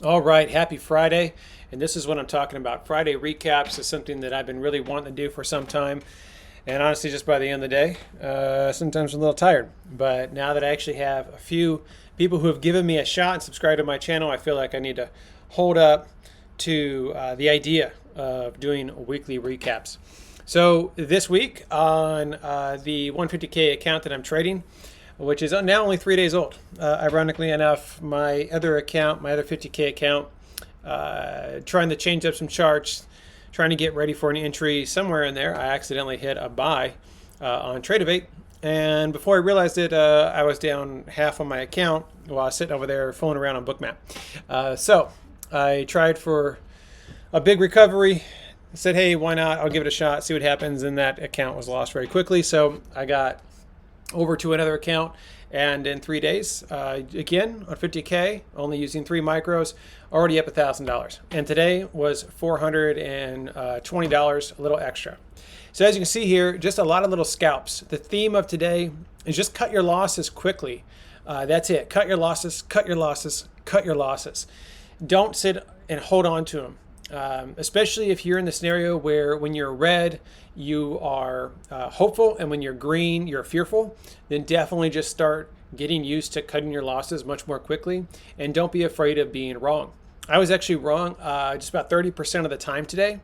All right, happy Friday. And this is what I'm talking about. Friday recaps is something that I've been really wanting to do for some time. And honestly, just by the end of the day, sometimes I'm a little tired. But now that I actually have a few people who have given me a shot and subscribed to my channel, I feel like I need to hold up to the idea of doing weekly recaps. So this week on the 150K account that I'm trading, which is now only 3 days old. Ironically enough, my other account, my other 50K account, trying to change up some charts, trying to get ready for an entry somewhere in there. I accidentally hit a buy on Tradeovate. And before I realized it, I was down half on my account while I was sitting over there fooling around on Bookmap. So I tried for a big recovery. Said, hey, why not? I'll give it a shot, see what happens. And that account was lost very quickly. So I got over to another account, and in 3 days, again on 50K, only using 3 micros, already up $1,000. And today was $420, a little extra. So as you can see here, just a lot of little scalps. The theme of today is just cut your losses quickly. That's it. Cut your losses, cut your losses, cut your losses. Don't sit and hold on to them. Especially if you're in the scenario where when you're red, you are hopeful, and when you're green, you're fearful, then definitely just start getting used to cutting your losses much more quickly, and don't be afraid of being wrong. I was actually wrong just about 30% of the time today,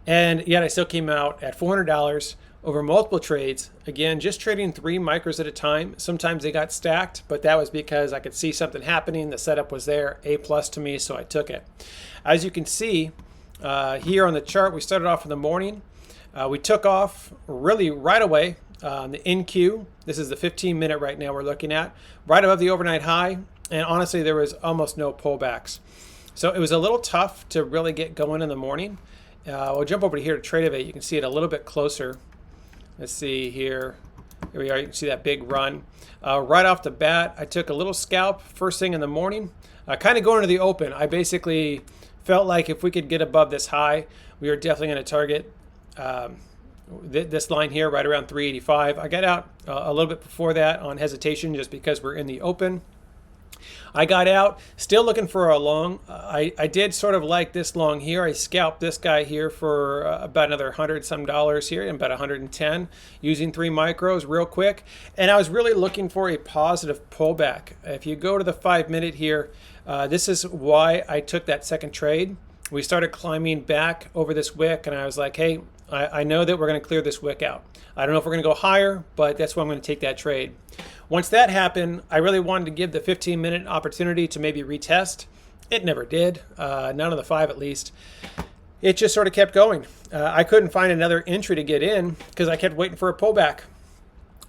and yet I still came out at $400 over multiple trades. Again, just trading 3 micros at a time. Sometimes they got stacked, but that was because I could see something happening. The setup was there, A plus to me, so I took it. As you can see here on the chart, we started off in the morning. We took off really right away on the NQ. This is the 15-minute right now we're looking at, right above the overnight high. And honestly, there was almost no pullbacks. So it was a little tough to really get going in the morning. We'll jump over to here to Tradeovate. You can see it a little bit closer. Let's see here. Here we are. You can see that big run. Right off the bat, I took a little scalp first thing in the morning. Kind of going to the open. I basically felt like if we could get above this high, we were definitely going to target this line here right around 385. I got out a little bit before that on hesitation just because we're in the open. I got out, still looking for a long. I did sort of like this long here. I scalped this guy here for about another $100 here, and about 110 using 3 micros real quick. And I was really looking for a positive pullback. If you go to the 5-minute here, this is why I took that second trade. We started climbing back over this wick, and I was like, hey, I know that we're going to clear this wick out. I don't know if we're going to go higher, but that's why I'm going to take that trade. Once that happened, I really wanted to give the 15-minute opportunity to maybe retest. It never did, none of the 5 at least. It just sort of kept going. I couldn't find another entry to get in because I kept waiting for a pullback.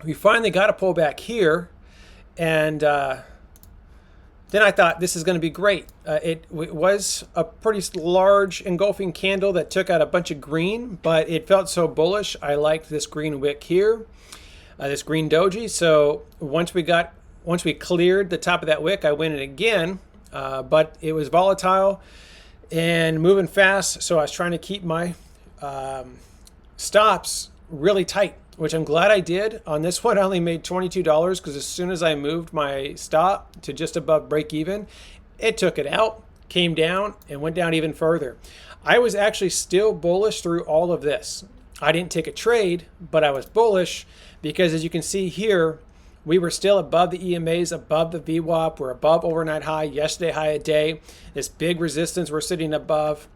We finally got a pullback here, and then I thought this is going to be great. It was a pretty large engulfing candle that took out a bunch of green, but it felt so bullish. I liked this green wick here, this green doji. So once we cleared the top of that wick, I went in again, but it was volatile and moving fast. So I was trying to keep my stops really tight, which I'm glad I did. On this one, I only made $22 because as soon as I moved my stop to just above break even, it took it out, came down, and went down even further. I was actually still bullish through all of this. I didn't take a trade, but I was bullish because as you can see here, we were still above the EMAs, above the VWAP. We're above overnight high, yesterday high a day. This big resistance we're sitting above.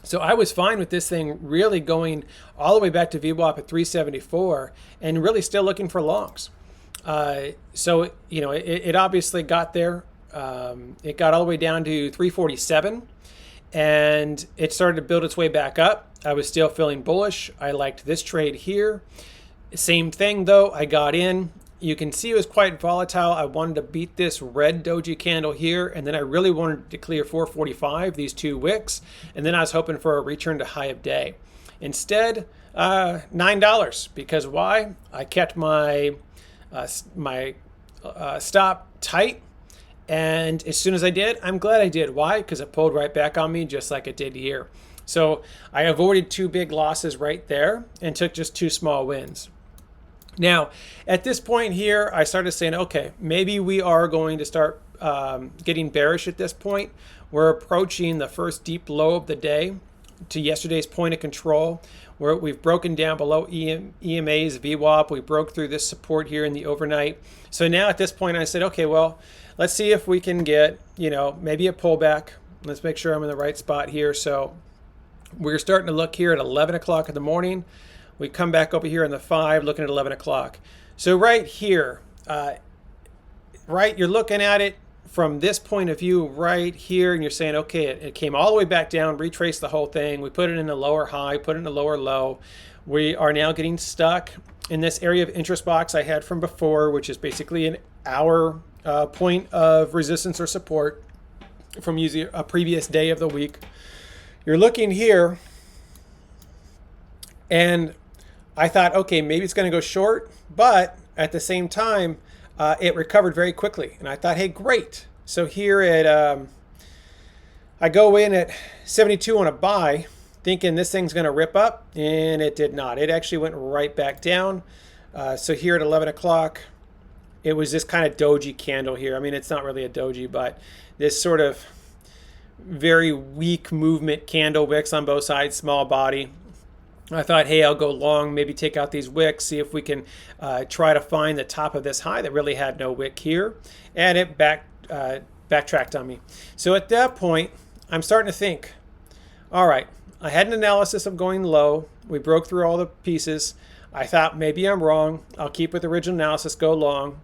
So I was fine with this thing really going all the way back to VWAP at 374 and really still looking for longs. So, you know, it obviously got there. It got all the way down to 347 and it started to build its way back up. I was still feeling bullish. I liked this trade here. Same thing though, I got in. You can see it was quite volatile. I wanted to beat this red doji candle here, and then I really wanted to clear 445, these 2 wicks, and then I was hoping for a return to high of day. Instead, $9, because why? I kept my stop tight, and as soon as I did, I'm glad I did. Why? Because it pulled right back on me just like it did here. So I avoided 2 big losses right there and took just 2 small wins. Now, at this point here, I started saying, okay, maybe we are going to start getting bearish at this point. We're approaching the first deep low of the day to yesterday's point of control, where we've broken down below EMA's VWAP. We broke through this support here in the overnight. So now at this point I said, okay, well, let's see if we can get, maybe a pullback. Let's make sure I'm in the right spot here. So we're starting to look here at 11 o'clock in the morning. We come back over here in the 5, looking at 11 o'clock. So right here, you're looking at it from this point of view right here, and you're saying, okay, it came all the way back down, retraced the whole thing. We put it in a lower high, put it in a lower low. We are now getting stuck in this area of interest box I had from before, which is basically an hour point of resistance or support from using a previous day of the week. You're looking here, and I thought, okay, maybe it's going to go short, but at the same time, it recovered very quickly. And I thought, hey, great. So here I go in at 72 on a buy, thinking this thing's going to rip up, and it did not. It actually went right back down. So here at 11 o'clock, it was this kind of doji candle here. I mean, it's not really a doji, but this sort of very weak movement candle, wicks on both sides, small body. I thought, hey, I'll go long, maybe take out these wicks, see if we can try to find the top of this high that really had no wick here. And it backtracked on me. So at that point, I'm starting to think, all right, I had an analysis of going low. We broke through all the pieces. I thought maybe I'm wrong. I'll keep with the original analysis, go long.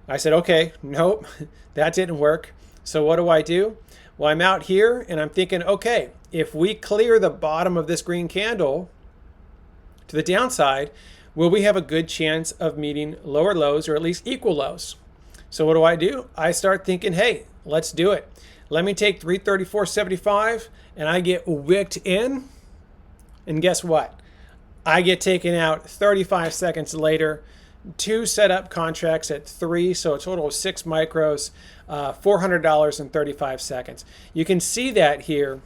I said, okay, nope, that didn't work. So what do? Well, I'm out here and I'm thinking, okay, if we clear the bottom of this green candle to the downside, will we have a good chance of meeting lower lows, or at least equal lows? So what do? I start thinking, hey, let's do it. Let me take 334.75 and I get wicked in. And guess what? I get taken out 35 seconds later. 2 setup contracts at 3, so a total of 6 micros, $400 in 35 seconds. You can see that here.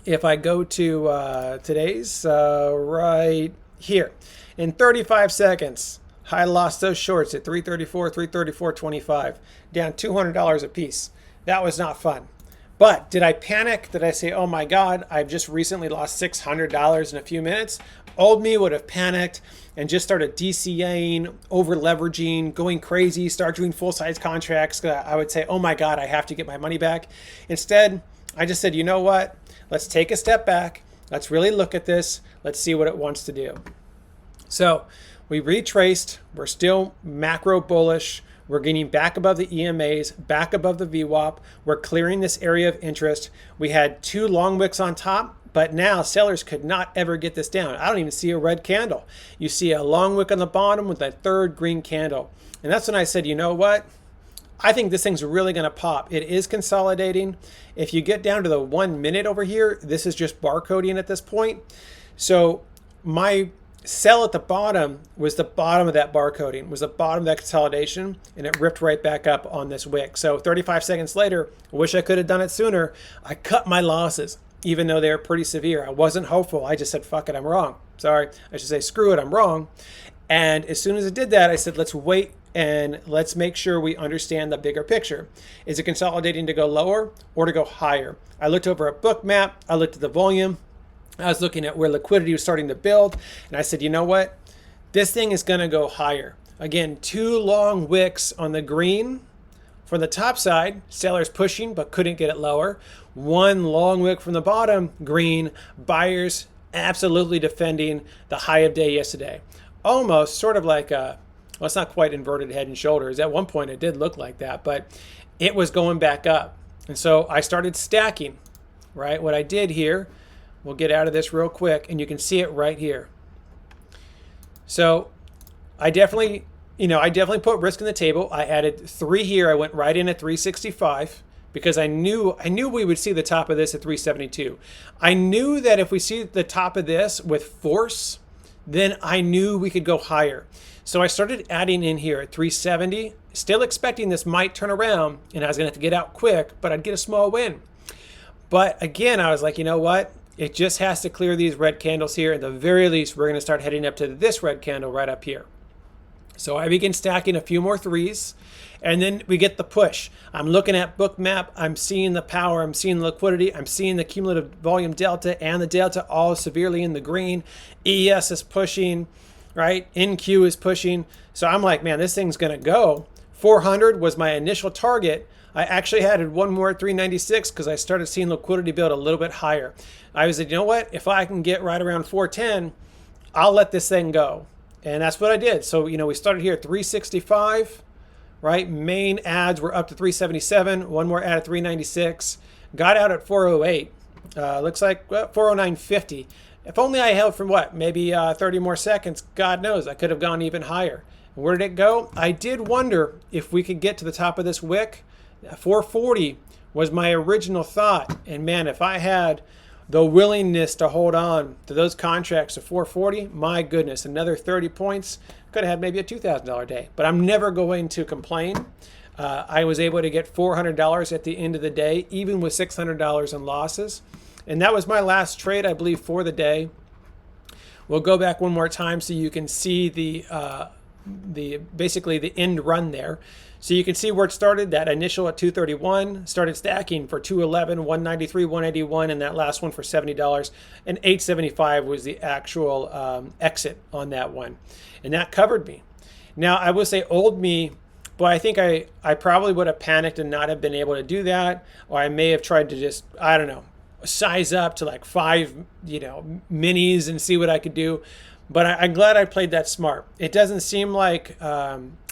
If I go to today's right here, in 35 seconds, I lost those shorts at 334, 334.25, down $200 a piece. That was not fun. But did I panic? Did I say, oh my God, I've just recently lost $600 in a few minutes? Old me would have panicked and just started DCAing, over leveraging, going crazy, start doing full size contracts. I would say, oh my God, I have to get my money back. Instead, I just said, you know what? Let's take a step back. Let's really look at this. Let's see what it wants to do. So we retraced. We're still macro bullish. We're getting back above the EMAs, back above the VWAP. We're clearing this area of interest. We had 2 long wicks on top, but now sellers could not ever get this down. I don't even see a red candle. You see a long wick on the bottom with that 3rd green candle. And that's when I said, you know what? I think this thing's really going to pop. It is consolidating. If you get down to the 1 minute over here, this is just barcoding at this point. So my sell at the bottom was the bottom of that barcoding, was the bottom of that consolidation, and it ripped right back up on this wick. So 35 seconds later, I wish I could have done it sooner. I cut my losses, even though they were pretty severe. I wasn't hopeful. I just said, fuck it, I'm wrong. Sorry, I should say, screw it, I'm wrong. And as soon as I did that, I said, let's wait and let's make sure we understand the bigger picture. Is it consolidating to go lower or to go higher? I looked over a book map. I looked at the volume. I was looking at where liquidity was starting to build. And I said, you know what? This thing is going to go higher. Again, 2 long wicks on the green. From the top side, sellers pushing but couldn't get it lower. 1 long wick from the bottom, green. Buyers absolutely defending the high of day yesterday. Almost sort of like a, well, it's not quite inverted head and shoulders. At one point it did look like that, but it was going back up. And so I started stacking, right? What I did here, we'll get out of this real quick, and you can see it right here. So I definitely put risk on the table. I added 3 here. I went right in at 365 because I knew we would see the top of this at 372. I knew that if we see the top of this with force, then I knew we could go higher. So I started adding in here at 370, still expecting this might turn around and I was gonna have to get out quick, but I'd get a small win. But again, I was like, you know what? It just has to clear these red candles here. At the very least, we're gonna start heading up to this red candle right up here. So I begin stacking a few more threes, and then we get the push. I'm looking at Bookmap. I'm seeing the power. I'm seeing the liquidity. I'm seeing the cumulative volume delta and the delta all severely in the green. ES is pushing, right? NQ is pushing. So I'm like, man, this thing's going to go. 400 was my initial target. I actually added one more at 396 because I started seeing liquidity build a little bit higher. I was like, you know what? If I can get right around 410, I'll let this thing go. And that's what I did. So, we started here at 365, right? Main ads were up to 377. One more ad at 396. Got out at 408. Looks like 409.50. If only I held from maybe 30 more seconds. God knows, I could have gone even higher. Where did it go? I did wonder if we could get to the top of this wick. 440 was my original thought. And man, if I had the willingness to hold on to those contracts at 440, my goodness, another 30 points, could have had maybe a $2,000 day. But I'm never going to complain. I was able to get $400 at the end of the day, even with $600 in losses. And that was my last trade, I believe, for the day. We'll go back one more time so you can see basically the end run there. So you can see where it started, that initial at 231, started stacking for 211, 193, 181, and that last one for $70. And 875 was the actual exit on that one. And that covered me. Now, I will say old me, but I think I probably would have panicked and not have been able to do that. Or I may have tried to just, I don't know, size up to like 5, minis and see what I could do. But I'm glad I played that smart. It doesn't seem like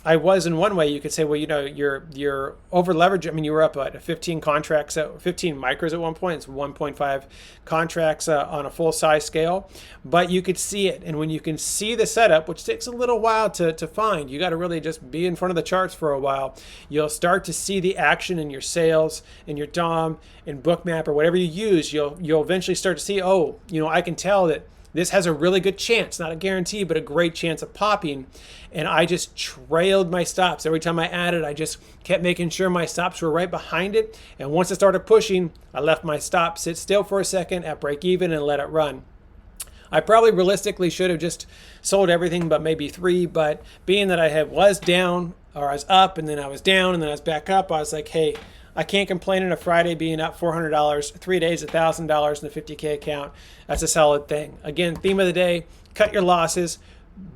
I was in one way. You could say, well, you're over leveraged. I mean, you were up at 15 contracts, 15 micros at one point. It's 1.5 contracts on a full size scale. But you could see it. And when you can see the setup, which takes a little while to find, you got to really just be in front of the charts for a while. You'll start to see the action in your sales, in your DOM, in Bookmap, or whatever you use. You'll eventually start to see, I can tell that this has a really good chance, not a guarantee, but a great chance of popping. And I just trailed my stops. Every time I added, I just kept making sure my stops were right behind it. And once it started pushing, I left my stop sit still for a second at break even and let it run. I probably realistically should have just sold everything but maybe 3, but being that I was down, or I was up and then I was down and then I was back up, I was like, hey, I can't complain on a Friday being up $400, 3 days, $1,000 in a 50K account. That's a solid thing. Again, theme of the day, cut your losses.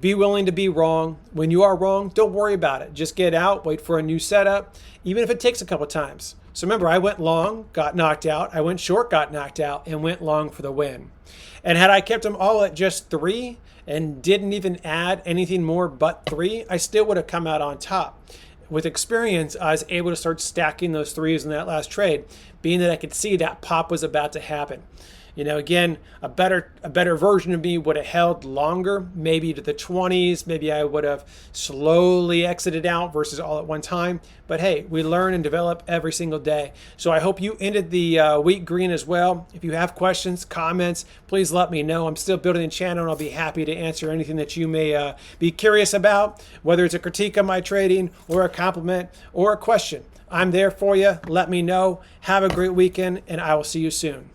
Be willing to be wrong. When you are wrong, don't worry about it. Just get out, wait for a new setup, even if it takes a couple times. So remember, I went long, got knocked out. I went short, got knocked out, and went long for the win. And had I kept them all at just 3 and didn't even add anything more but 3, I still would have come out on top. With experience, I was able to start stacking those 3s in that last trade, being that I could see that pop was about to happen. Again, a better version of me would have held longer, maybe to the 20s. Maybe I would have slowly exited out versus all at one time. But hey, we learn and develop every single day. So I hope you ended the week green as well. If you have questions, comments, please let me know. I'm still building the channel and I'll be happy to answer anything that you may be curious about, whether it's a critique of my trading or a compliment or a question. I'm there for you. Let me know. Have a great weekend and I will see you soon.